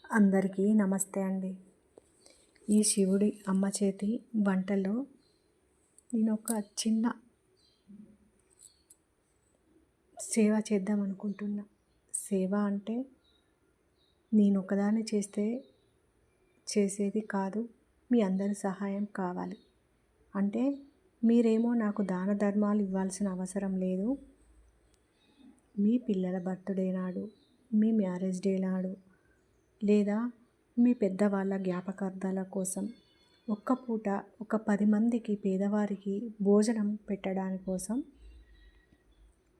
అందరికీ నమస్తే అండి. ఈ శివుడి అమ్మ చేతి వంటలో నేను ఒక చిన్న సేవ చేద్దాం అనుకుంటున్నా. సేవ అంటే నేను ఒకదాన్ని చేసేది కాదు, మీ అందరి సహాయం కావాలి. అంటే మీరేమో నాకు దాన ధర్మాలు ఇవ్వాల్సిన అవసరం లేదు. మీ పిల్లల బర్త్డే నాడు, మీ మ్యారేజ్ డే నాడు, లేదా మీ పెద్దవాళ్ళ జ్ఞాపకార్థాల కోసం ఒక్క పూట ఒక 10 మందికి పేదవారికి భోజనం పెట్టడానికి కోసం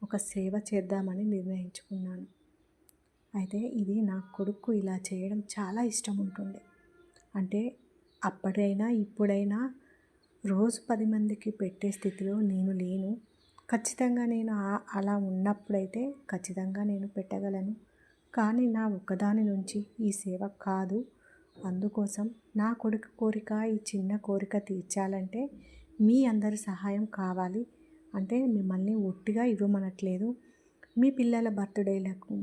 ఒక సేవ చేద్దామని నిర్ణయించుకున్నాను. అయితే ఇది నా కొడుకు ఇలా చేయడం చాలా ఇష్టం ఉంటుండే. అంటే అప్పుడైనా ఇప్పుడైనా రోజు 10 మందికి పెట్టే స్థితిలో నేను లేను. ఖచ్చితంగా నేను అలా ఉన్నప్పుడైతే ఖచ్చితంగా నేను పెట్టగలను. కానీ నా ఒక్కదాని నుంచి ఈ సేవ కాదు. అందుకోసం నా కొడుకు కోరిక, ఈ చిన్న కోరిక తీర్చాలంటే మీ అందరి సహాయం కావాలి. అంటే మిమ్మల్ని ఒట్టిగా ఇవ్వమనట్లేదు. మీ పిల్లల బర్త్డేలకు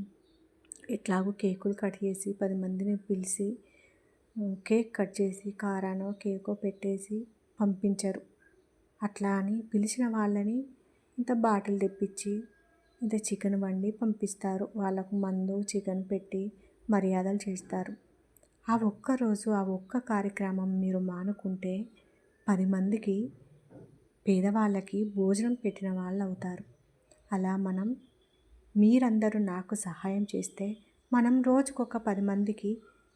ఎట్లాగో కేకులు కట్ చేసి 10 మందిని పిలిచి కేక్ కట్ చేసి కారానో కేకో పెట్టేసి పంపించరు. అట్లా అని పిలిచిన వాళ్ళని ఇంత బాటిల్ తెప్పించి ఇంత చికెన్ వండి పంపిస్తారు. వాళ్ళకు మందు చికెన్ పెట్టి మర్యాదలు చేస్తారు. ఆ ఒక్కరోజు ఆ ఒక్క కార్యక్రమం మీరు మానుకుంటే 10 మందికి పేదవాళ్ళకి భోజనం పెట్టిన వాళ్ళు అవుతారు. అలా మీరందరూ నాకు సహాయం చేస్తే మనం రోజుకొక 10 మందికి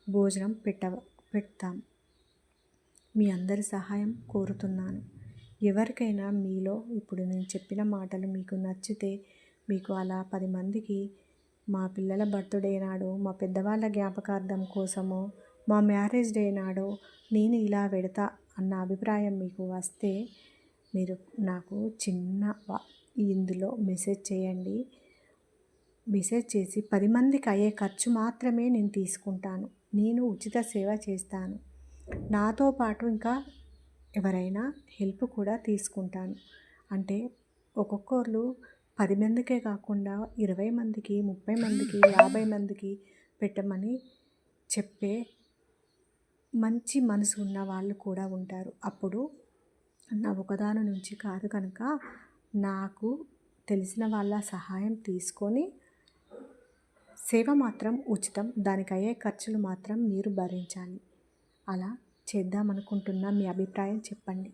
భోజనం పెడతాం. మీ అందరి సహాయం కోరుతున్నాను. ఎవరికైనా మీలో ఇప్పుడు నేను చెప్పిన మాటలు మీకు నచ్చితే మీకు అలా 10 మందికి మా పిల్లల బర్త్డే నాడు, మా పెద్దవాళ్ళ జ్ఞాపకార్థం కోసమో, మా మ్యారేజ్ డే నాడు నేను ఇలా పెడతా అన్న అభిప్రాయం మీకు వస్తే మీరు నాకు ఇందులో మెసేజ్ చేయండి. మెసేజ్ చేసి 10 మందికి అయ్యే ఖర్చు మాత్రమే నేను తీసుకుంటాను. నేను ఉచిత సేవ చేస్తాను. నాతో పాటు ఇంకా ఎవరైనా హెల్ప్ కూడా తీసుకుంటాను. అంటే ఒక్కొక్కరు 10 మందికే కాకుండా 20 మందికి, 30 మందికి, 50 మందికి పెట్టమని చెప్పే మంచి మనసు ఉన్న వాళ్ళు కూడా ఉంటారు. అప్పుడు నా ఒకదాని నుంచి కాదు కనుక నాకు తెలిసిన వాళ్ళ సహాయం తీసుకొని సేవ మాత్రం ఉచితం. దానికి అయ్యే ఖర్చులు మాత్రం మీరు భరించాలి. అలా చేద్దామనుకుంటున్నా. మీ అభిప్రాయం చెప్పండి.